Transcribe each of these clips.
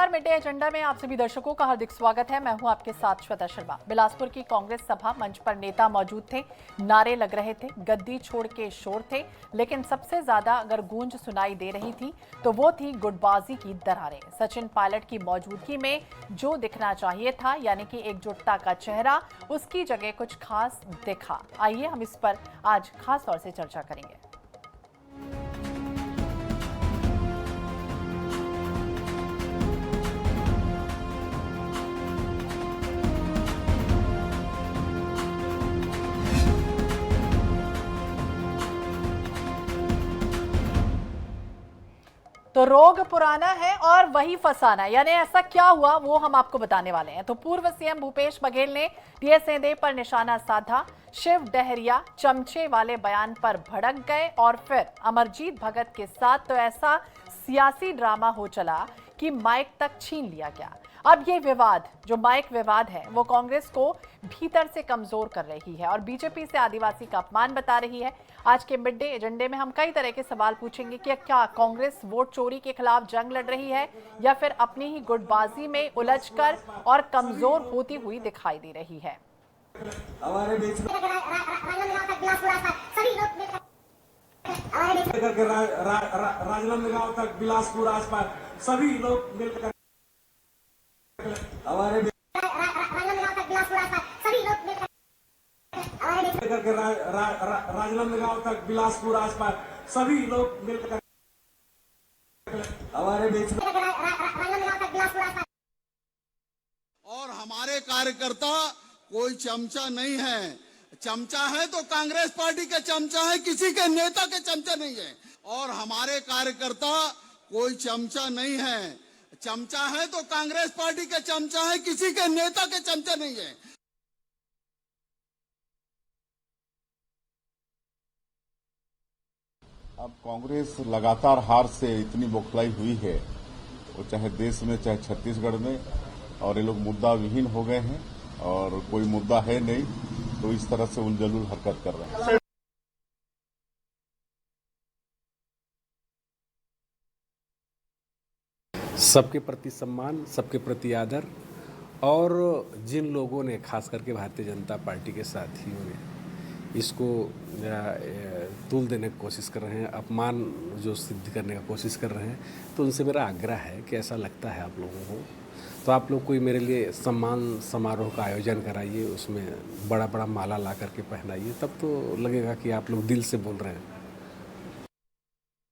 नमस्कार, mid day agenda में आप सभी दर्शकों का हार्दिक स्वागत है। मैं हूं आपके साथ श्वेता शर्मा। बिलासपुर की कांग्रेस सभा मंच पर नेता मौजूद थे, नारे लग रहे थे, गद्दी छोड़ के शोर थे, लेकिन सबसे ज्यादा अगर गूंज सुनाई दे रही थी तो वो थी गुटबाजी की दरारें। सचिन पायलट की मौजूदगी में जो दिखना चाहिए था, यानी कि एकजुटता का चेहरा, उसकी जगह कुछ खास दिखा। आइए हम इस पर आज खास तौर से चर्चा करेंगे। तो रोग पुराना है और वही फसाना, यानी ऐसा क्या हुआ वो हम आपको बताने वाले हैं। तो पूर्व सीएम भूपेश बघेल ने टीएस सिंहदेव पर निशाना साधा। शिव डहरिया चमचे वाले बयान पर भड़क गए और फिर अमरजीत भगत के साथ तो ऐसा सियासी ड्रामा हो चला कि माइक तक छीन लिया गया। अब ये विवाद, जो माइक विवाद है, वो कांग्रेस को भीतर से कमजोर कर रही है और बीजेपी से आदिवासी का अपमान बता रही है। आज के मिड डे एजेंडे में हम कई तरह के सवाल पूछेंगे कि क्या कांग्रेस वोट चोरी के खिलाफ जंग लड़ रही है या फिर अपनी ही गुटबाजी में उलझकर और कमजोर होती हुई दिखाई दे रही है। हमारे बीच राजनांदगांव तक बिलासपुर आसपास सभी लोग मिलकर हमारे राजनांदगांव तक बिलासपुर आसपास सभी लोग मिलकर हमारे बीच और हमारे कार्यकर्ता कोई चमचा नहीं है। चमचा है तो कांग्रेस पार्टी के चमचा है, किसी के नेता के चमचा नहीं है। और हमारे कार्यकर्ता कोई चमचा नहीं है। चमचा है तो कांग्रेस पार्टी के चमचा है, किसी के नेता के चमचा नहीं है। अब कांग्रेस लगातार हार से इतनी बौखलाई हुई है, वो चाहे देश में चाहे छत्तीसगढ़ में, और ये लोग मुद्दा विहीन हो गए हैं और कोई मुद्दा है नहीं, तो इस तरह से उलझुल हरकत कर रहे हैं। सबके प्रति सम्मान, सबके प्रति आदर, और जिन लोगों ने, खास करके भारतीय जनता पार्टी के साथियों ने इसको तूल देने की कोशिश कर रहे हैं, अपमान जो सिद्ध करने का कोशिश कर रहे हैं, तो उनसे मेरा आग्रह है कि ऐसा लगता है आप लोगों को तो आप लोग कोई मेरे लिए सम्मान समारोह का आयोजन कराइए, उसमें बड़ा बड़ा माला ला करके पहनाइए, तब तो लगेगा कि आप लोग दिल से बोल रहे हैं।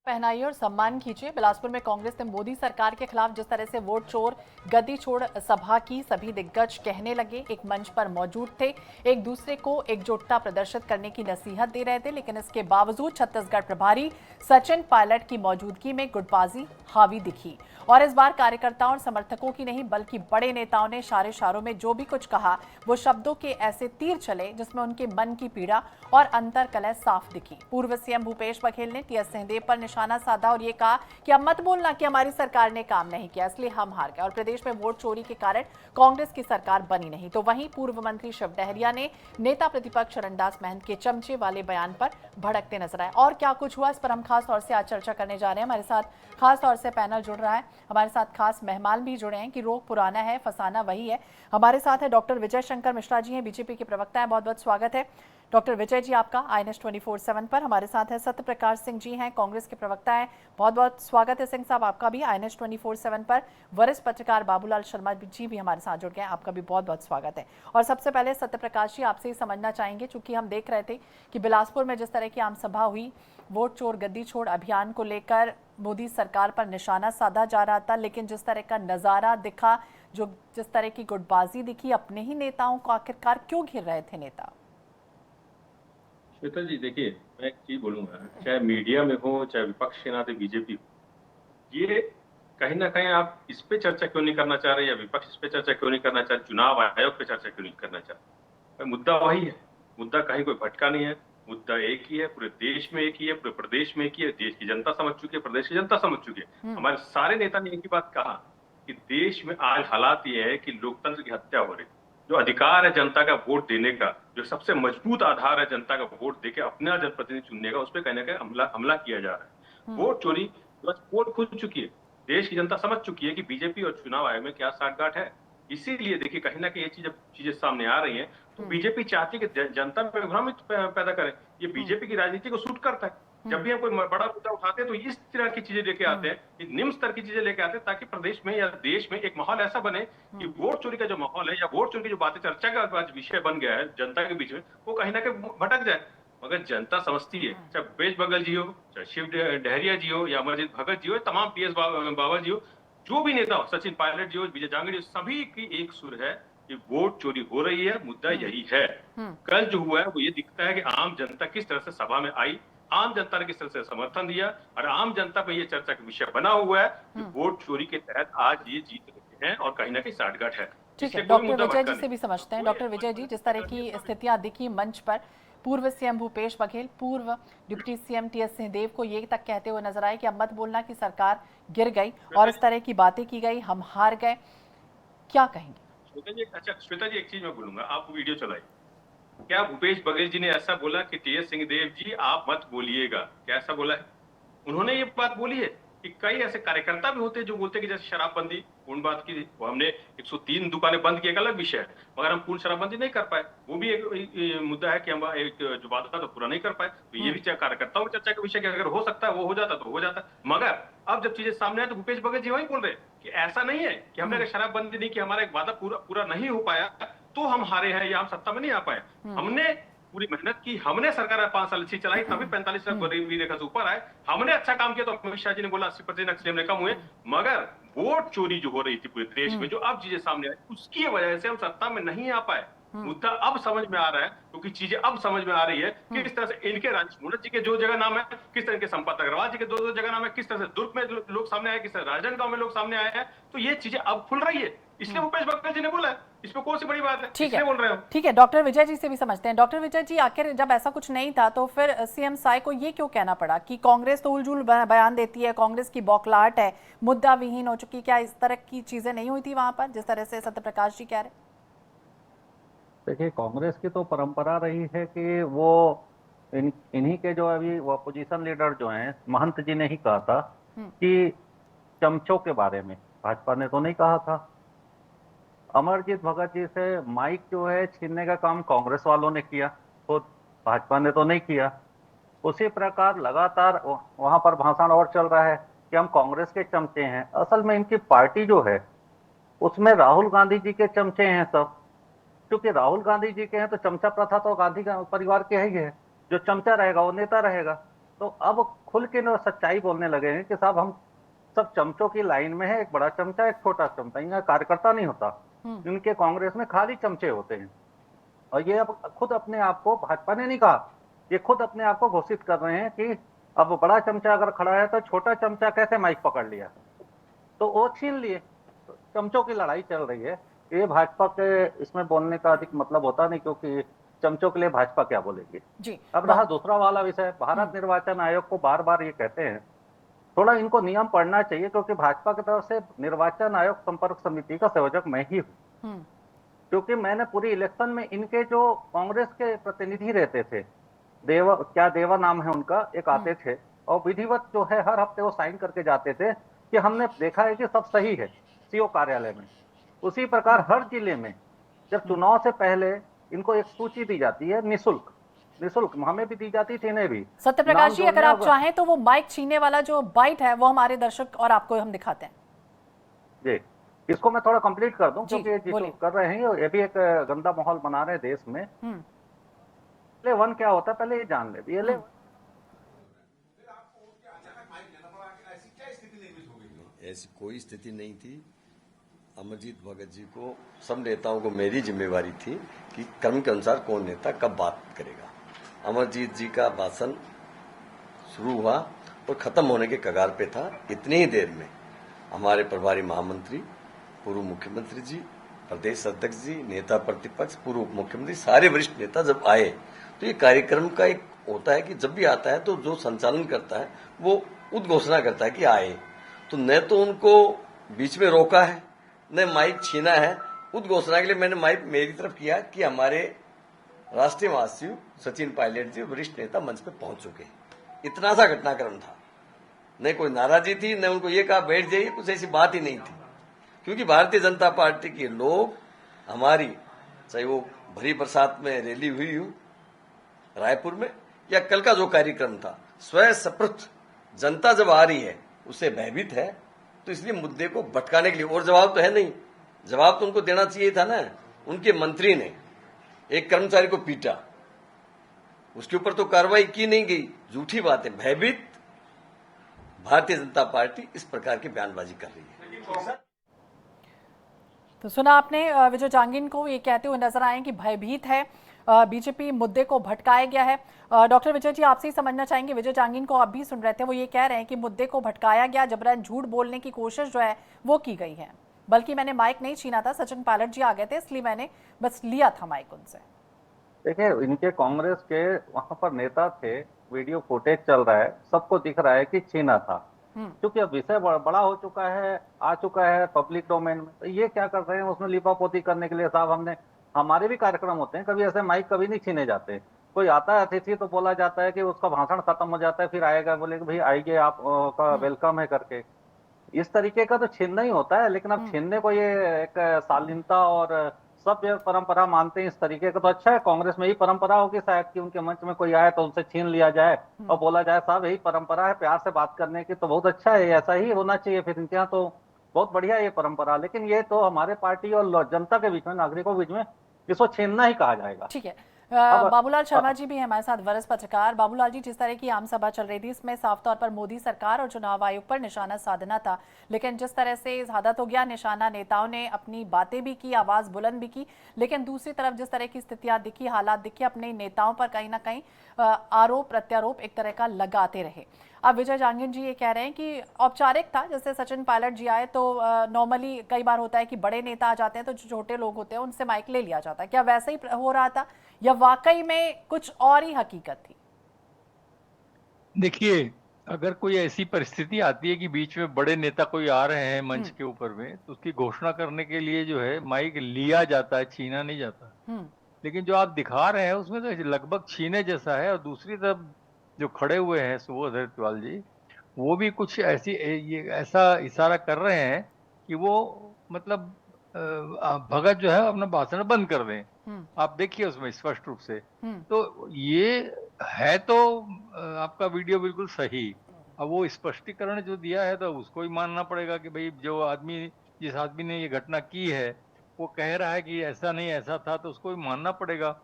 पहनाइए और सम्मान कीजिए। बिलासपुर में कांग्रेस ने मोदी सरकार के खिलाफ जिस तरह से वोट चोर गद्दी छोड़ सभा की, सभी दिग्गज कहने लगे, एक मंच पर मौजूद थे, एक दूसरे को एकजुटता प्रदर्शित करने की नसीहत दे रहे थे, लेकिन इसके बावजूद छत्तीसगढ़ प्रभारी सचिन पायलट की मौजूदगी में गुटबाजी हावी दिखी। और इस बार कार्यकर्ताओं और समर्थकों की नहीं, बल्कि बड़े नेताओं ने इशारे इशारों में जो भी कुछ कहा, वो शब्दों के ऐसे तीर चले जिसमें उनके मन की पीड़ा और अंतर्कलह साफ दिखी। पूर्व सीएम भूपेश बघेल ने टीएस सिंहदेव पर निशाना साधा और ये कहा कि अब मत बोलना कि हमारी सरकार ने काम नहीं किया, इसलिए हम हार गए और प्रदेश में वोट चोरी के कारण कांग्रेस की सरकार बनी नहीं। तो वहीं पूर्व मंत्री शिव डहरिया ने नेता प्रतिपक्ष चरणदास महंत के चमचे वाले बयान पर भड़कते नजर आए। और क्या कुछ हुआ, इस पर हम खास तौर से आज चर्चा करने जा रहे हैं। हमारे साथ खास तौर से पैनल जुड़ रहा है, हमारे साथ खास मेहमान भी जुड़े हैं कि रोग पुराना है, फसाना वही है। हमारे साथ है डॉक्टर विजय शंकर मिश्रा जी, हैं बीजेपी के प्रवक्ता हैं। बहुत बहुत स्वागत है डॉक्टर विजय जी आपका INS 24/7 पर। हमारे साथ है सत्य प्रकाश सिंह जी, हैं कांग्रेस के प्रवक्ता हैं। बहुत बहुत स्वागत है सिंह साहब आपका भी INS 24/7 पर। वरिष्ठ पत्रकार बाबूलाल शर्मा जी भी हमारे साथ जुड़ गए हैं, आपका भी बहुत बहुत स्वागत है। और सबसे पहले सत्य प्रकाश जी, आपसे ही समझना चाहेंगे, चूंकि हम देख रहे थे कि बिलासपुर में जिस तरह की आम सभा हुई, वोट चोर गद्दी छोड़ अभियान को लेकर मोदी सरकार पर निशाना साधा जा रहा था, लेकिन जिस तरह का नजारा दिखा, जो जिस तरह की गुटबाजी दिखी, अपने ही नेताओं को आखिरकार क्यों घिर रहे थे नेता? श्वेता जी, देखिए, मैं एक चीज बोलूंगा, चाहे मीडिया में हो चाहे विपक्ष के नाते बीजेपी हो, ये कहीं ना कहीं आप इस पे चर्चा क्यों नहीं करना चाह रहे, या विपक्ष इस पे चर्चा क्यों नहीं करना चाह रहे, चुनाव आयोग पे चर्चा क्यों नहीं करना चाह रहे? मुद्दा वही है, मुद्दा कहीं कोई भटका नहीं है, मुद्दा एक ही है, पूरे देश में एक ही है, पूरे प्रदेश में एक ही है। देश की जनता समझ चुकी है, प्रदेश की जनता समझ चुकी है। हमारे सारे नेता ने एक ही बात कहा कि देश में आज हालात ये है कि लोकतंत्र की हत्या हो रही है। जो अधिकार है जनता का वोट देने का, जो सबसे मजबूत आधार है जनता का वोट देके अपना जनप्रतिनिधि चुनने का, उस पर कहीं ना कहीं हमला किया जा रहा है। वोट चोरी बस पोल खुल चुकी है। देश की जनता समझ चुकी है कि बीजेपी और चुनाव आयोग में क्या साठगांठ है। इसीलिए देखिए कहीं ना कहीं ये चीजें सामने आ रही हैं, तो बीजेपी चाहती है कि जनता में भ्रमित पैदा करे। ये बीजेपी की राजनीति को सूट करता है। जब भी हम कोई बड़ा मुद्दा उठाते हैं तो इस तरह की चीजें लेके आते हैं, निम्न स्तर की चीजें लेके आते हैं, ताकि प्रदेश में या देश में एक माहौल ऐसा बने कि वोट चोरी का जो माहौल है या वोट चोरी की जो बातें चर्चा का आज विषय बन गया है जनता के बीच में, वो कहीं ना कहीं भटक जाए। मगर जनता समझती है, चाहे भूपेश बघेल जी हो, चाहे शिव डहरिया जी हो या अमरजीत भगत जी हो, तमाम PS बाबा जी हो, जो भी नेता हो, सचिन पायलट जी हो, विजय जांगड़ जी, सभी की एक सुर है कि वोट चोरी हो रही है, मुद्दा यही है। कल जो हुआ है वो ये दिखता है कि आम जनता किस तरह से सभा में आई, आम जनता ने किस तरह से समर्थन दिया, और आम जनता पे ये चर्चा का विषय बना हुआ है कि वोट चोरी के तहत आज ये जीत रहे हैं और कहीं ना कहीं साठगांठ है। ठीक है, इसलिए कोई डॉक्टर मुद्दा विजय भटका जी से नहीं। भी समझते हैं। डॉक्टर विजय जी, जिस तरह की स्थितियां दिखी मंच पर, पूर्व सीएम भूपेश बघेल पूर्व डिप्टी सीएम TS सिंहदेव को ये तक कहते हुए नजर आए कि अब मत बोलना कि सरकार गिर गई, और इस तरह की बातें की गई, हम हार गए, क्या कहेंगे? श्वेता जी एक चीज मैं बोलूंगा, आप वीडियो चलाइए। क्या भूपेश बघेल जी ने ऐसा बोला कि TS सिंहदेव जी आप मत बोलिएगा? क्या ऐसा बोला है? उन्होंने ये बात बोली है कि कई ऐसे कार्यकर्ता भी होते हैं जो बोलते हैं कि जैसे शराबबंदी पूर्ण बात की, वो हमने 103 दुकानें बंद की, एक अलग विषय है, मगर हम पूर्ण शराबबंदी नहीं कर पाए, वो भी एक मुद्दा है कि हम एक जो वादा था पूरा नहीं कर पाए। तो ये भी कार्यकर्ताओं की चर्चा का विषय कि अगर हो सकता है वो हो जाता तो हो जाता। मगर अब जब चीजें सामने आए तो भूपेश बघेल जी वही बोल रहे हैं कि ऐसा नहीं है कि हमने अगर शराबबंदी नहीं की, हमारा एक वादा पूरा नहीं हो पाया तो हम हारे हैं या हम सत्ता में नहीं आ पाए। हमने पूरी मेहनत की, हमने सरकार 5 साल अच्छी चलाई, तभी 45 लाख गरीबी रेखा से ऊपर आए। हमने अच्छा काम किया तो अमित शाह जी ने बोला 80% नक्सली हमने कम हुए। मगर वोट चोरी जो हो रही थी पूरे देश में, जो अब चीजें सामने आई, उसकी वजह से हम सत्ता में नहीं आ पाए। मुद्दा अब समझ में आ रहा है, क्योंकि चीजें अब समझ में आ रही है कि किस तरह से इनके राजेश मूलत जी के जो जगह नाम है, किस तरह के संपत अग्रवाल जी के 2 जगह नाम है, किस तरह से दुर्ग में लोग सामने आए, किस तरह राजनांदगांव में लोग सामने आए हैं। तो ये चीजें अब खुल रही है, इसलिए भूपेश बघेल जी ने बोला है। इसमें कौन सी बड़ी बात है? ठीक इसलिए बोल रहे हो। ठीक है, डॉक्टर विजय जी से भी समझते हैं। डॉक्टर विजय जी, आखिर जब ऐसा कुछ नहीं था तो फिर सीएम साय को ये क्यों कहना पड़ा कि कांग्रेस तो उलझुल बयान देती है, कांग्रेस की बौखलाहट है, मुद्दा विहीन हो चुकी? क्या इस तरह की चीजें नहीं हुई थी वहां पर जिस तरह से सत्यप्रकाश जी कह रहे? देखिए, कांग्रेस की तो परंपरा रही है कि वो इन्हीं के जो अभी वो अपोजिशन लीडर जो हैं, महंत जी ने ही कहा था कि चमचों के बारे में, भाजपा ने तो नहीं कहा था। अमरजीत भगत जी से माइक जो है छीनने का काम कांग्रेस वालों ने किया, खुद भाजपा ने तो नहीं किया। उसी प्रकार लगातार वहां पर भाषण और चल रहा है कि हम कांग्रेस के चमचे हैं। असल में इनकी पार्टी जो है उसमें राहुल गांधी जी के चमचे हैं सब, क्योंकि राहुल गांधी जी के हैं तो चमचा प्रथा तो गांधी का परिवार के ही है, जो चमचा रहेगा वो नेता रहेगा। तो अब खुल के न सच्चाई बोलने लगे हैं कि साहब हम सब चमचों की लाइन में है, एक बड़ा चमचा एक छोटा चमचा, यहाँ कार्यकर्ता नहीं होता। इनके कांग्रेस में खाली चमचे होते हैं। और ये अब खुद अपने आप को, भाजपा ने नहीं कहा, ये खुद अपने आप को घोषित कर रहे हैं कि अब बड़ा चमचा अगर खड़ा है तो छोटा चमचा कैसे माइक पकड़ लिया, तो वो छीन लिए। तो चमचों की लड़ाई चल रही है। ये भाजपा के इसमें बोलने का अधिक मतलब होता नहीं, क्योंकि चमचों के लिए भाजपा क्या बोलेगी जी। अब रहा दूसरा वाला विषय, भारत निर्वाचन आयोग को बार बार ये कहते हैं, थोड़ा इनको नियम पढ़ना चाहिए, क्योंकि भाजपा की तरफ से निर्वाचन आयोग संपर्क समिति का संयोजक मैं ही हूँ। क्योंकि मैंने पूरी इलेक्शन में इनके जो कांग्रेस के प्रतिनिधि रहते थे, देवा नाम है उनका, एक आते थे और विधिवत जो है हर हफ्ते वो साइन करके जाते थे कि हमने देखा है कि सब सही है सीओ कार्यालय में। उसी प्रकार हर जिले में जब चुनाव से पहले इनको एक सूची दी जाती है, निःशुल्क, हमें भी दी जाती थी, इन्हें भी। सत्यप्रकाश जी, अगर आप चाहें तो वो माइक छीनने वाला जो बाइट है वो हमारे दर्शक और आपको हम दिखाते हैं जी। इसको मैं थोड़ा कंप्लीट कर दूं, क्योंकि ये कर रहे हैं, ये भी एक गंदा माहौल बना रहे हैं देश में। BLA-1 क्या होता है पहले ये जान ले। BLA ऐसी कोई स्थिति नहीं थी। अमरजीत भगत जी को, सब नेताओं को मेरी जिम्मेवारी थी कि क्रम के अनुसार कौन नेता कब बात करेगा। अमरजीत जी का भाषण शुरू हुआ और खत्म होने के कगार पे था। इतनी ही देर में हमारे प्रभारी महामंत्री, पूर्व मुख्यमंत्री जी, प्रदेश अध्यक्ष जी, नेता प्रतिपक्ष, पूर्व मुख्यमंत्री, सारे वरिष्ठ नेता जब आए, तो ये कार्यक्रम का एक होता है कि जब भी आता है तो जो संचालन करता है वो उद्घोषणा करता है कि आए। तो न तो उनको बीच में रोका है, न माइक छीना है। उद्घोषणा के लिए मैंने माइक मेरी तरफ किया कि हमारे राष्ट्रीय महासचिव सचिन पायलट जी, वरिष्ठ नेता मंच पे पहुंच चुके हैं। इतना सा घटनाक्रम था। न कोई नाराजगी थी, न उनको ये कहा बैठ जाइए, कुछ ऐसी बात ही नहीं थी। क्योंकि भारतीय जनता पार्टी के लोग हमारी, चाहे वो भरी बरसात में रैली हुई हो रायपुर में, या कल का जो कार्यक्रम था, स्वयं स्फूर्त जनता जब आ रही है उससे भयभीत है, तो इसलिए मुद्दे को भटकाने के लिए, और जवाब तो है नहीं, जवाब तो उनको देना चाहिए था ना। उनके मंत्री ने एक कर्मचारी को पीटा, उसके ऊपर तो कार्रवाई की नहीं गई, झूठी बात है। भयभीत भारतीय जनता पार्टी इस प्रकार की बयानबाजी कर रही है। तो सुना आपने विजय जांगिन को ये कहते हुए नजर आए कि भयभीत है, बीजेपी मुद्दे को भटकाया गया है। डॉक्टर विजय जी, आपसे ही समझना चाहेंगे, विजय जांगिन को आप भी सुन रहे थे, वो ये कह रहे हैं कि मुद्दे को भटकाया गया, जबरन झूठ बोलने की कोशिश जो है वो की गई है, बल्कि मैंने माइक नहीं छीना था, सचिन पायलट जी आ गए थे इसलिए मैंने बस लिया था माइक उनसे। देखिए, इनके कांग्रेस के वहां पर नेता थे, वीडियो फुटेज चल रहा है, सबको दिख रहा है कि छीना था। क्योंकि अब विषय बड़ा हो चुका है, आ चुका है पब्लिक डोमेन में, तो ये क्या कर रहे हैं उसमें लिपापोती करने के लिए। साहब, हमारे भी कार्यक्रम होते हैं, कभी ऐसे माइक कभी नहीं छीने जाते। कोई आता है अतिथि तो बोला जाता है कि उसका भाषण खत्म हो जाता है, फिर आएगा, बोले कि भाई आइए, आप का वेलकम है करके। इस तरीके का तो छीनना ही होता है। लेकिन अब छीनने को ये एक शालीनता और सब ये परंपरा मानते हैं इस तरीके का, तो अच्छा है। कांग्रेस में ही परंपरा होगी शायद कि उनके मंच में कोई आए तो उनसे छीन लिया जाए और बोला जाए साहब यही परंपरा है प्यार से बात करने की, तो बहुत अच्छा है, ऐसा ही होना चाहिए फिर इनके यहाँ, तो बहुत बढ़िया ये परंपरा। लेकिन ये तो हमारे पार्टी और जनता के बीच में, नागरिकों के बीच में इसको छीनना ही कहा जाएगा। ठीक है, बाबूलाल शर्मा जी भी हैं हमारे साथ, वरिष्ठ पत्रकार। बाबूलाल जी, जिस तरह की आम सभा चल रही थी, इसमें साफ तौर पर मोदी सरकार और चुनाव आयोग पर निशाना साधना था, लेकिन जिस तरह से ज्यादा तो गया निशाना, नेताओं ने अपनी बातें भी की, आवाज बुलंद भी की, लेकिन दूसरी तरफ जिस तरह की स्थितियां दिखी, हालात दिखे, अपने नेताओं पर कहीं ना कहीं आरोप प्रत्यारोप एक तरह का लगाते रहे। अब विजय जांगिन जी ये कह रहे हैं कि औपचारिक था, जैसे सचिन पायलट जी आए तो नॉर्मली कई बार होता है कि बड़े नेता आ जाते हैं तो जो छोटे लोग होते हैं उनसे माइक ले लिया जाता है, क्या वैसे ही हो रहा था या वाकई में कुछ और ही हकीकत थी? देखिए, अगर कोई ऐसी परिस्थिति आती है कि बीच में बड़े नेता कोई आ रहे हैं मंच के ऊपर में, तो उसकी घोषणा करने के लिए जो है माइक लिया जाता है, छीना नहीं जाता। लेकिन जो आप दिखा रहे हैं उसमें तो लगभग छीने जैसा है। और दूसरी तरफ जो खड़े हुए हैं सुबोध हरितवाल जी, वो भी कुछ ये ऐसा इशारा कर रहे हैं कि वो मतलब भगत जो है अपना भाषण बंद कर दें। आप देखिए उसमें स्पष्ट रूप से। तो ये है तो आपका वीडियो बिल्कुल सही। अब वो स्पष्टीकरण जो दिया है तो उसको ही मानना पड़ेगा कि भाई जो आदमी, जिस आदमी ने ये घटना की है, वो कह रहा है कि ऐसा नहीं ऐसा था, तो उसको भी मानना पड़ेगा।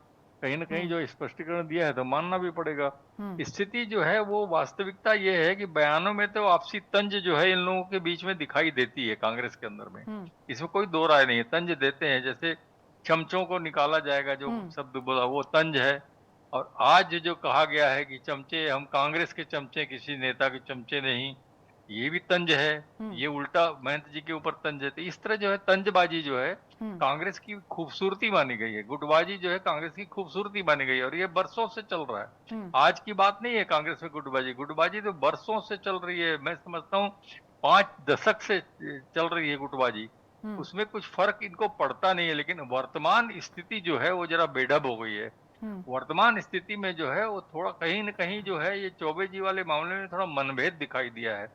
कहीं ना कहीं जो स्पष्टीकरण दिया है तो मानना भी पड़ेगा। स्थिति जो है वो वास्तविकता ये है कि बयानों में तो आपसी तंज जो है इन लोगों के बीच में दिखाई देती है कांग्रेस के अंदर में, इसमें कोई दो राय नहीं है। तंज देते हैं, जैसे चमचों को निकाला जाएगा जो शब्द बोला वो तंज है। और आज जो कहा गया है कि चमचे, हम कांग्रेस के चमचे, किसी नेता के चमचे नहीं, ये भी तंज है। ये उल्टा महंत जी के ऊपर तंज है। तो इस तरह जो है तंजबाजी जो है कांग्रेस की खूबसूरती मानी गई है, गुटबाजी जो है कांग्रेस की खूबसूरती मानी गई है, और ये बरसों से चल रहा है। आज की बात नहीं है कांग्रेस में गुटबाजी, गुटबाजी तो बरसों से चल रही है। मैं समझता हूँ 5 दशक से चल रही है गुटबाजी। उसमें कुछ फर्क इनको पड़ता नहीं है। लेकिन वर्तमान स्थिति जो है वो जरा बेढब हो गई है। वर्तमान स्थिति में जो है वो थोड़ा कहीं न कहीं जो है ये चौबे जी वाले मामले में थोड़ा मनभेद दिखाई दिया है।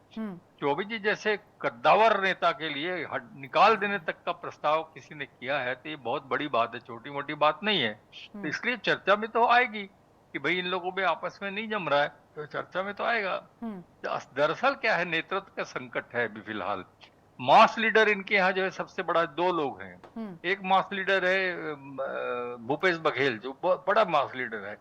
चौबे जी जैसे कद्दावर नेता के लिए निकाल देने तक का प्रस्ताव किसी ने किया है तो ये बहुत बड़ी बात है, छोटी मोटी बात नहीं है। तो इसलिए चर्चा में तो आएगी कि भाई इन लोगों में आपस में नहीं जम रहा है, तो चर्चा में तो आएगा। दरअसल क्या है, नेतृत्व का संकट है अभी फिलहाल। मास लीडर इनके यहाँ जो है सबसे बड़ा 2 लोग हैं। एक मास लीडर है भूपेश बघेल, जो बड़ा मास लीडर है।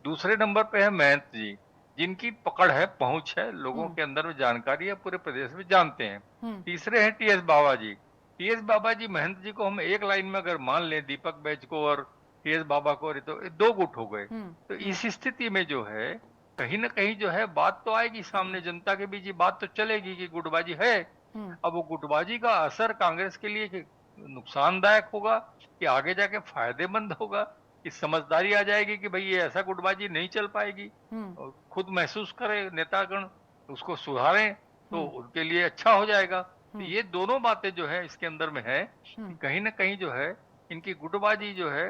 दूसरे नंबर पे है महंत जी, जिनकी पकड़ है, पहुंच है, लोगों के अंदर में जानकारी है, पूरे प्रदेश में जानते हैं। तीसरे हैं टीएस बाबा जी। टीएस बाबा जी, महंत जी को हम एक लाइन में अगर मान लें, दीपक बैज को और टीएस बाबा को, तो 2 गुट हो गए। तो इस स्थिति में जो है कहीं ना कहीं जो है बात तो आएगी सामने, जनता के बीच बात तो चलेगी कि गुटबाजी है। अब वो गुटबाजी का असर कांग्रेस के लिए नुकसानदायक होगा कि आगे जाके फायदेमंद होगा, कि समझदारी आ जाएगी कि भाई ये ऐसा गुटबाजी नहीं चल पाएगी, और खुद महसूस करे नेतागण, उसको सुधारें तो उनके लिए अच्छा हो जाएगा। तो ये दोनों बातें जो है इसके अंदर में है, कहीं ना कहीं जो है इनकी गुटबाजी जो है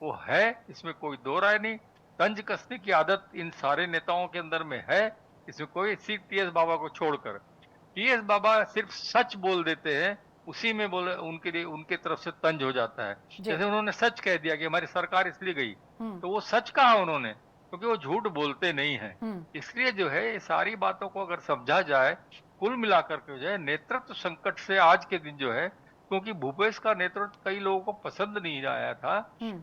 वो है, इसमें कोई दो राय नहीं। तंज कसने की आदत इन सारे नेताओं के अंदर में है, इसमें कोई सिर्फ टीएस बाबा को छोड़कर। टीएस बाबा सिर्फ सच बोल देते हैं, उसी में बोले उनके लिए उनके तरफ से तंज हो जाता है। जैसे उन्होंने सच कह दिया कि हमारी सरकार इसलिए गई, तो वो सच कहा उन्होंने, क्योंकि वो झूठ बोलते नहीं है। इसलिए जो है ये सारी बातों को अगर समझा जाए, कुल मिलाकर के जो है नेतृत्व संकट से आज के दिन जो है, क्योंकि भूपेश का नेतृत्व कई लोगों को पसंद नहीं आया था,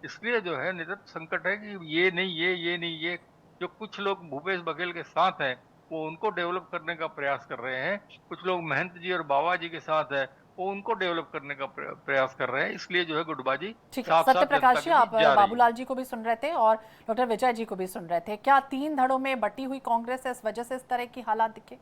इसलिए जो है नेतृत्व संकट है कि ये नहीं ये नहीं ये, जो कुछ लोग भूपेश बघेल के साथ हैं वो उनको डेवलप करने का प्रयास कर रहे हैं, कुछ लोग महंत जी और बाबा जी के साथ है वो उनको डेवलप करने का प्रयास कर रहे हैं। इसलिए जो है गुटबाजी ठीक है। सत्य प्रकाश जी, आप बाबूलाल जी को भी सुन रहे थे और डॉक्टर विजय जी को भी सुन रहे थे। क्या 3 धड़ों में बटी हुई कांग्रेस है, इस वजह से इस तरह की हालात दिखे?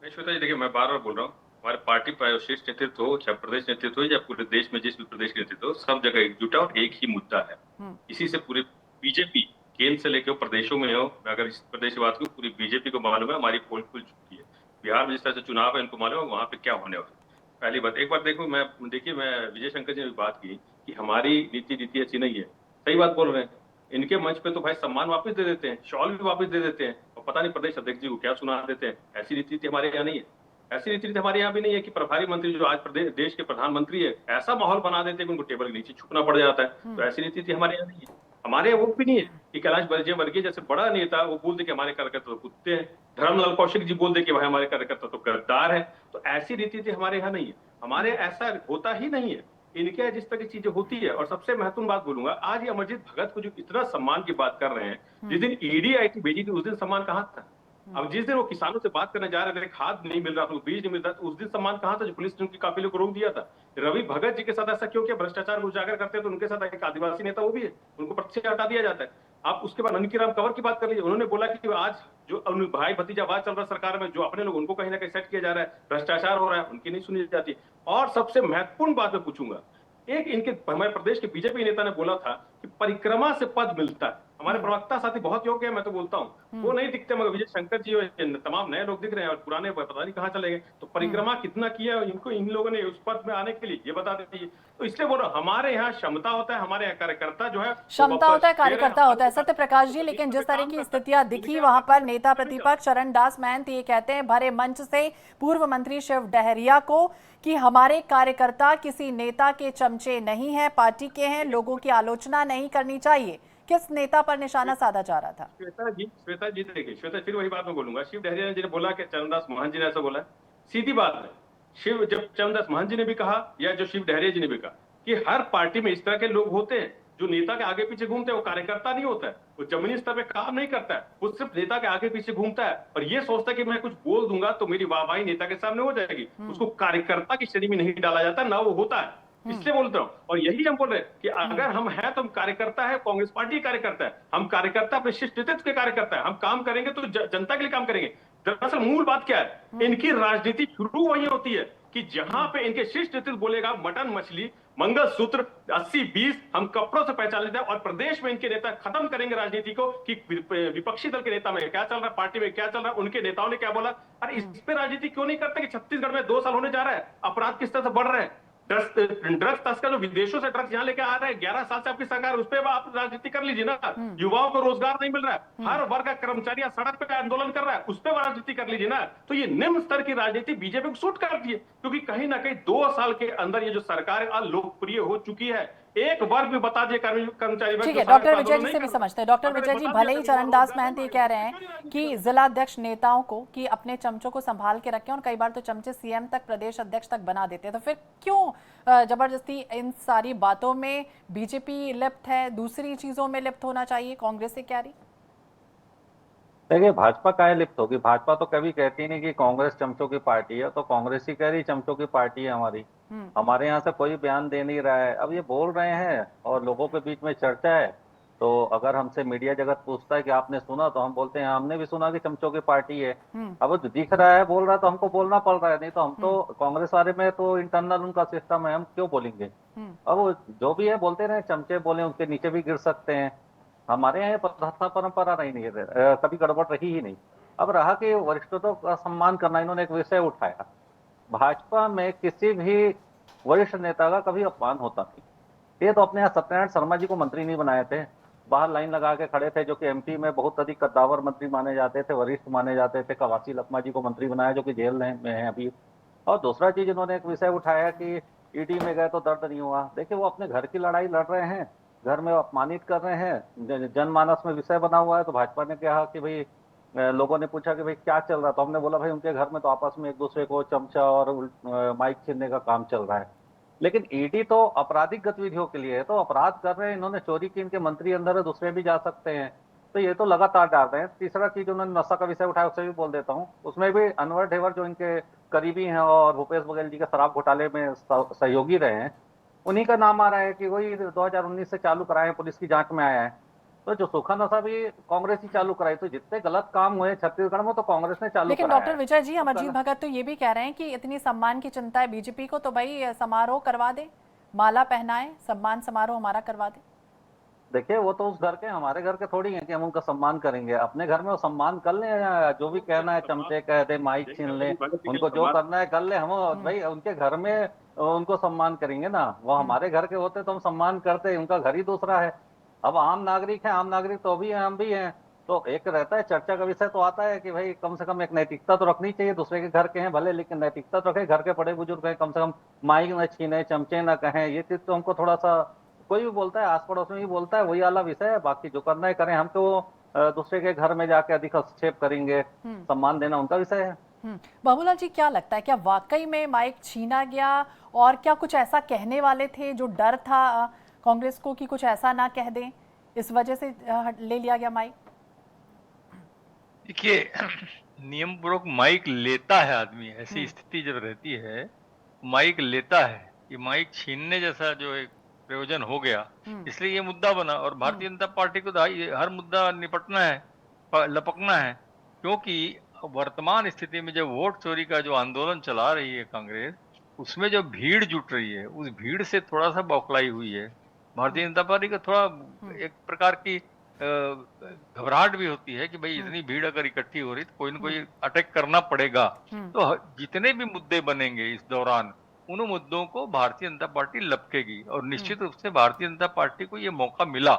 नहीं श्वेता जी, देखिए मैं बार बार बोल रहा हूँ, हमारे पार्टी पर शीर्ष नेतृत्व हो, चाहे प्रदेश नेतृत्व हो या पूरे देश में जिस भी प्रदेश नेतृत्व हो, सब जगह एकजुट है और एक ही मुद्दा है। इसी से पूरे बीजेपी केंद्र से लेकर प्रदेशों में हो, अगर इस प्रदेश की बात करूं, पूरी बीजेपी को मालूम है हमारी पोल खुल चुकी है। बिहार में जिस तरह से चुनाव है इनको मालूम है वहां पे क्या होने वाला है। पहली बात, एक बार देखो मैं विजय शंकर जी ने बात की कि हमारी नीति अच्छी नहीं है, सही बात बोल रहे हैं। इनके मंच पे तो भाई सम्मान वापस दे देते हैं, शॉल भी वापस दे देते हैं और पता नहीं प्रदेश अध्यक्ष जी को क्या सुना देते हैं। ऐसी नीति हमारे यहाँ नहीं है, ऐसी नीति हमारे यहाँ भी नहीं है कि प्रभारी मंत्री जो आज देश के प्रधानमंत्री है ऐसा माहौल बना देते हैं कि उनको टेबल के नीचे झुकना पड़ जाता है। तो ऐसी नीति हमारे यहाँ नहीं है। हमारे वो भी नहीं है कि कैलाश विजयवर्गीय जैसे बड़ा नेता वो बोल दे कि हमारे कार्यकर्ता तो कुत्ते हैं, धर्मलाल कौशिक जी बोल दे कि भाई हमारे कार्यकर्ता तो गद्दार है। तो ऐसी रीति हमारे यहाँ नहीं है, हमारे ऐसा होता ही नहीं है। इनके जिस तरह की चीजें होती है, और सबसे महत्वपूर्ण बात बोलूंगा, आज ये अमरजीत भगत को जो इतना सम्मान की बात कर रहे हैं, जिस दिन ईडी आई थी भेजी थी उस दिन सम्मान कहाँ था? अब जिस दिन वो किसानों से बात करने जा रहे थे, खाद नहीं मिल रहा था, बीज नहीं मिल रहा था, उस दिन सम्मान कहाँ था जो पुलिस ने उनकी काफिले को रोक दिया था? रवि भगत जी के साथ ऐसा क्यों किया? भ्रष्टाचार को उजागर करते हैं तो उनके साथ एक आदिवासी नेता वो भी है, उनको पद से हटा दिया जाता है। आप उसके बाद ननकीराम कंवर की बात कर लीजिए, उन्होंने बोला कि आज जो भाई भतीजावाद चल रहा है सरकार में, जो अपने लोग उनको कहीं ना कहीं सेट किया जा रहा है, भ्रष्टाचार हो रहा है, उनकी नहीं सुनी जाती। और सबसे महत्वपूर्ण बात मैं पूछूंगा, एक इनके हमारे प्रदेश के बीजेपी नेता ने बोला था कि परिक्रमा से पद मिलता है। हमारे प्रवक्ता साथी बहुत योग्य है, मैं तो बोलता हूँ, वो नहीं दिखते मगर विजय शंकर जी और तमाम नए लोग दिख रहे हैं और पुराने पता नहीं कहाँ चले गए। तो परिक्रमा कितना किया है इनको, इन लोगों ने उस पद में आने के लिए, ये बता दीजिए। तो इसलिए बोल रहा हूं, हमारे यहाँ क्षमता होता है, हमारे यहाँ कार्यकर्ता जो है क्षमता होता है, कार्यकर्ता होता है। सत्य प्रकाश जी, लेकिन जिस तरह की स्थितियां दिखी वहां पर नेता प्रतिपक्ष चरणदास महंत ये कहते हैं भरे मंच से पूर्व मंत्री शिव डहरिया को कि हमारे कार्यकर्ता किसी नेता के चमचे नहीं है, पार्टी के हैं, लोगों की आलोचना नहीं करनी चाहिए। किस नेता पर निशाना साधा जा रहा था? श्वेता जी देखिए, श्वेता फिर वही बात मैं बोलूंगा, शिव डहरिया जी ने बोला कि चरणदास महंत जी ने ऐसा बोला, सीधी बात है। जब चरणदास महंत जी ने भी कहा या जो शिव डहरिया जी ने भी कहा कि हर पार्टी में इस तरह के लोग होते हैं जो नेता के आगे पीछे घूमते हैं, वो कार्यकर्ता नहीं होता है, वो जमीनी स्तर पे काम नहीं करता है, वो सिर्फ नेता के आगे पीछे घूमता है और ये सोचता है कि मैं कुछ बोल दूंगा तो मेरी वाहवाही नेता के सामने हो जाएगी। उसको कार्यकर्ता की श्रेणी में नहीं डाला जाता, ना वो होता है। इसलिए बोलता हूं, और यही हम बोल रहे हैं कि अगर हम हैं तो हम कार्यकर्ता है, कांग्रेस पार्टी कार्यकर्ता है, हम कार्यकर्ता अपने शिष्ट नेतृत्व के कार्यकर्ता है, हम काम करेंगे तो जनता के लिए काम करेंगे। दरअसल मूल बात क्या है, इनकी राजनीति शुरू वही होती है कि जहां पे इनके शिष्ट नेतृत्व बोलेगा मटन मछली मंगलसूत्र 80-20 हम कपड़ों से पहचान लेते हैं, और प्रदेश में इनके नेता खत्म करेंगे राजनीति को कि विपक्षी दल के नेता में क्या चल रहा है, पार्टी में क्या चल रहा है, उनके नेताओं ने क्या बोला। अरे इस पे राजनीति क्यों नहीं करते कि छत्तीसगढ़ में 2 साल होने जा रहा है, अपराध किस तरह से बढ़ रहे हैं, ड्रग्स तस्कर जो विदेशों से ड्रग्स यहाँ लेके आ रहे हैं, 11 साल से आपकी सरकार, उस पर आप राजनीति कर लीजिए ना। युवाओं को रोजगार नहीं मिल रहा है, हर वर्ग का कर्मचारी सड़क पे आंदोलन कर रहा है, उस पर राजनीति कर लीजिए ना। तो ये निम्न स्तर की राजनीति बीजेपी को सूट करती है, क्योंकि कहीं ना कहीं 2 साल के अंदर ये जो सरकार अलोकप्रिय हो चुकी है। एक वर्ग भी बता दिए कर्मचारी। ठीक है, डॉक्टर विजय जी से भी समझते हैं। डॉक्टर विजय जी, भले ही चरणदास महंत ये कह रहे हैं कि जिलाध्यक्ष नेताओं को कि अपने चमचों को संभाल के रखें, और कई बार तो चमचे सीएम तक, प्रदेश अध्यक्ष तक बना देते हैं, तो फिर क्यों जबरदस्ती इन सारी बातों में बीजेपी लिप्त है, दूसरी चीजों में लिप्त होना चाहिए कांग्रेस से? क्या रही देखिए, भाजपा काहे लिप्त होगी? भाजपा तो कभी कहती नहीं कि कांग्रेस चमचों की पार्टी है, तो कांग्रेस ही कह रही चमचों की पार्टी है हमारी। हमारे यहाँ से कोई बयान दे नहीं रहा है। अब ये बोल रहे हैं और लोगों के बीच में चर्चा है, तो अगर हमसे मीडिया जगत पूछता है कि आपने सुना, तो हम बोलते हैं हमने भी सुना कि चमचों की पार्टी है। अब जो दिख रहा है बोल रहा है तो हमको बोलना पड़ रहा है, नहीं तो हम तो कांग्रेस वाले में तो इंटरनल उनका सिस्टम है, हम क्यों बोलेंगे? अब जो भी है बोलते रहे, चमचे बोले उनके नीचे भी गिर सकते हैं। हमारे यहाँ प्रथा परंपरा नहीं है, कभी गड़बड़ रही ही नहीं। अब रहा कि वरिष्ठों का सम्मान करना, इन्होंने एक विषय उठाया, भाजपा में किसी भी वरिष्ठ नेता का कभी अपमान होता नहीं। ये तो अपने यहाँ सत्यनारायण शर्मा जी को मंत्री नहीं बनाए थे, बाहर लाइन लगा के खड़े थे, जो कि एमपी में बहुत अधिक कद्दावर मंत्री माने जाते थे, वरिष्ठ माने जाते थे। कवासी लखमा जी को मंत्री बनाया, जो कि जेल में है अभी। और दूसरा चीज उन्होंने एक विषय उठाया कि ईडी में गए तो दर्द नहीं हुआ। देखिए, वो अपने घर की लड़ाई लड़ रहे हैं, घर में अपमानित कर रहे हैं, जनमानस में विषय बना हुआ है। तो भाजपा ने कहा कि भाई, लोगों ने पूछा कि भाई क्या चल रहा है, तो हमने बोला भाई उनके घर में तो आपस में एक दूसरे को चमचा और माइक छीनने का काम चल रहा है। लेकिन ईडी तो आपराधिक गतिविधियों के लिए है, तो अपराध कर रहे हैं, इन्होंने चोरी की, इनके मंत्री अंदर है, दूसरे भी जा सकते हैं। तो ये तो लगातार डाल रहे हैं। तीसरा चीज उन्होंने नशा का विषय उठाया, उससे भी बोल देता हूँ। उसमें भी अनवर ढेवर जो इनके करीबी हैं और भूपेश बघेल जी के शराब घोटाले में सहयोगी रहे हैं, उन्हीं का नाम आ रहा है कि वही 2019 से चालू कराए हैं, पुलिस की जांच में आया है। तो जो सूखा नशा भी कांग्रेस ही चालू कराई। तो जितने गलत काम हुए छत्तीसगढ़ में, तो कांग्रेस ने चालू लेकिन कराया डॉक्टर है। विजय जी, अमरजीत भगत तो ये भी कह रहे हैं कि इतनी सम्मान की चिंता है बीजेपी को, तो भाई समारोह करवा दे, माला पहनाए, सम्मान समारोह हमारा करवा दे। देखिए, वो तो उस घर के, हमारे घर के थोड़ी हैं कि हम उनका सम्मान करेंगे। अपने घर में वो सम्मान कर ले, जो भी कहना है, चमचे कह दे, माइक छीन ले, उनको जो करना है कर ले। हम भाई उनके घर में उनको सम्मान करेंगे ना। वो हमारे घर के होते तो हम सम्मान करते, उनका घर ही दूसरा है। अब आम नागरिक है, आम नागरिक तो भी है, हम भी हैं। तो एक रहता है, चर्चा का विषय तो आता है कि भाई कम से कम एक नैतिकता तो रखनी चाहिए। दूसरे के घर के हैं भले, लेकिन नैतिकता तो रखे। घर के बड़े बुजुर्ग हैं, कम से कम माइक न छीने, चमचे न कहें। ये चीज तो हमको थोड़ा सा, कोई भी बोलता है, आस पड़ोस में भी बोलता है, वही वाला विषय है। बाकी जो करना है करें, हम तो दूसरे के घर में जाके अधिक हस्तक्षेप करेंगे, सम्मान देना उनका विषय है। बाबूलाल जी, क्या लगता है, क्या वाकई में माइक छीना गया, और क्या कुछ ऐसा कहने वाले थे जो डर था कांग्रेस को कि कुछ ऐसा ना कह दें, इस वजह से ले लिया गया माइक? देखिए, नियम पूर्वक माइक लेता है आदमी, ऐसी स्थिति जब रहती है माइक लेता है। ये माइक छीनने जैसा जो एक प्रयोजन हो गया, इसलिए ये मुद्दा बना। और भारतीय जनता पार्टी को हर मुद्दा निपटना है, लपकना है, क्योंकि वर्तमान स्थिति में जब वोट चोरी का जो आंदोलन चला रही है कांग्रेस, उसमें जो भीड़ जुट रही है, उस भीड़ से थोड़ा सा बौखलाई हुई है। भारतीय जनता पार्टी को थोड़ा एक प्रकार की घबराहट भी होती है कि भाई इतनी भीड़ अगर इकट्ठी हो रही तो कोई ना कोई अटैक करना पड़ेगा। तो जितने भी मुद्दे बनेंगे इस दौरान, उन मुद्दों को भारतीय जनता पार्टी लपकेगी, और निश्चित रूप से भारतीय जनता पार्टी को ये मौका मिला,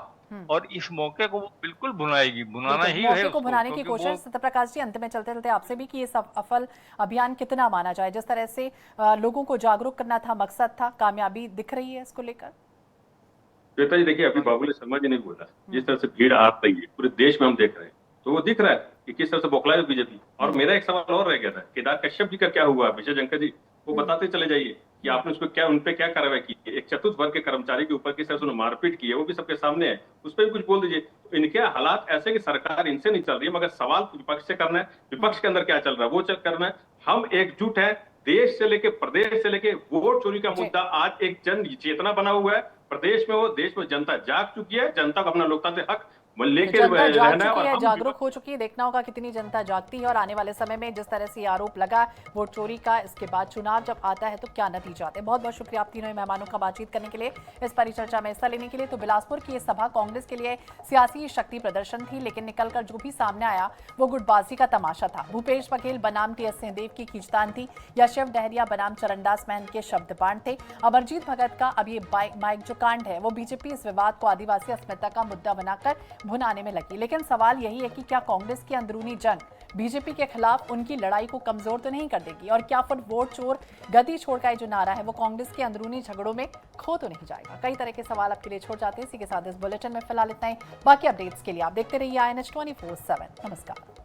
और इस मौके को वो बिल्कुल भुनाएगी, भुनाना ही है मौके को भुनाने की कोशिश। सत्यप्रकाश जी, अंत में चलते चलते आपसे भी कि ये सफल अभियान कितना माना जाए, जिस तरह से लोगों को जागरूक करना था, मकसद था, कामयाबी दिख रही है इसको लेकर? श्वेता जी, देखिए, अभी बाबूलाल शर्मा जी ने बोला, जिस तरह से भीड़ आ रही है पूरे देश में, हम देख रहे हैं, तो वो दिख रहा है कि किस तरह से बौखला है बीजेपी। और मेरा एक सवाल और रह गया था, केदार कश्यप जी का क्या हुआ? विजय जंकर जी, वो बताते चले जाइए कि आपने उसको क्या, उनपे क्या कार्रवाई की है। एक चतुर्थ वर्ग के कर्मचारी के ऊपर किस तरह से उन्होंने मारपीट की है, वो भी सबके सामने है, उस पर भी कुछ बोल दीजिए। तो इनके हालात ऐसे कि सरकार इनसे नहीं चल रही है, मगर सवाल विपक्ष से करना है, विपक्ष के अंदर क्या चल रहा है वो करना है। हम एकजुट है, देश से लेके प्रदेश से लेके वोट चोरी का मुद्दा आज एक जन चेतना बना हुआ है प्रदेश में। वो देश में जनता जाग चुकी है, जनता को अपना लोकतांत्रिक हक लेके रहना है, और जागरूक हो चुकी है। देखना होगा कितनी जनता जागती है, और आने वाले समय में जिस तरह से आरोप लगा वोट चोरी का, इसके बाद चुनाव जब आता है तो क्या नतीजा आते हैं। बहुत बहुत शुक्रिया आप तीनों मेहमानों का बातचीत करने के लिए, इस परिचर्चा में हिस्सा लेने के लिए। तो बिलासपुर की ये सभा कांग्रेस के लिए सियासी शक्ति प्रदर्शन थी, लेकिन निकलकर जो भी सामने आया वो गुटबाजी का तमाशा था। भूपेश बघेल बनाम टी.एस. सिंहदेव की खींचतान थी, या शिव डहरिया बनाम चरणदास महंत के शब्दबाण थे। अमरजीत भगत का अब ये माइक जो कांड है, वो बीजेपी इस विवाद को आदिवासी अस्मिता का मुद्दा बनाकर भुनाने में लगी। लेकिन सवाल यही है कि क्या कांग्रेस की अंदरूनी जंग बीजेपी के खिलाफ उनकी लड़ाई को कमजोर तो नहीं कर देगी, और क्या फिर वोट चोर गति छोड़ का जो नारा है वो कांग्रेस के अंदरूनी झगड़ों में खो तो नहीं जाएगा? कई तरह के सवाल आपके लिए छोड़ जाते हैं। इसी के साथ इस बुलेटिन में फिलहाल इतना ही। बाकी अपडेट्स के लिए आप देखते रहिए INH 24/7। नमस्कार।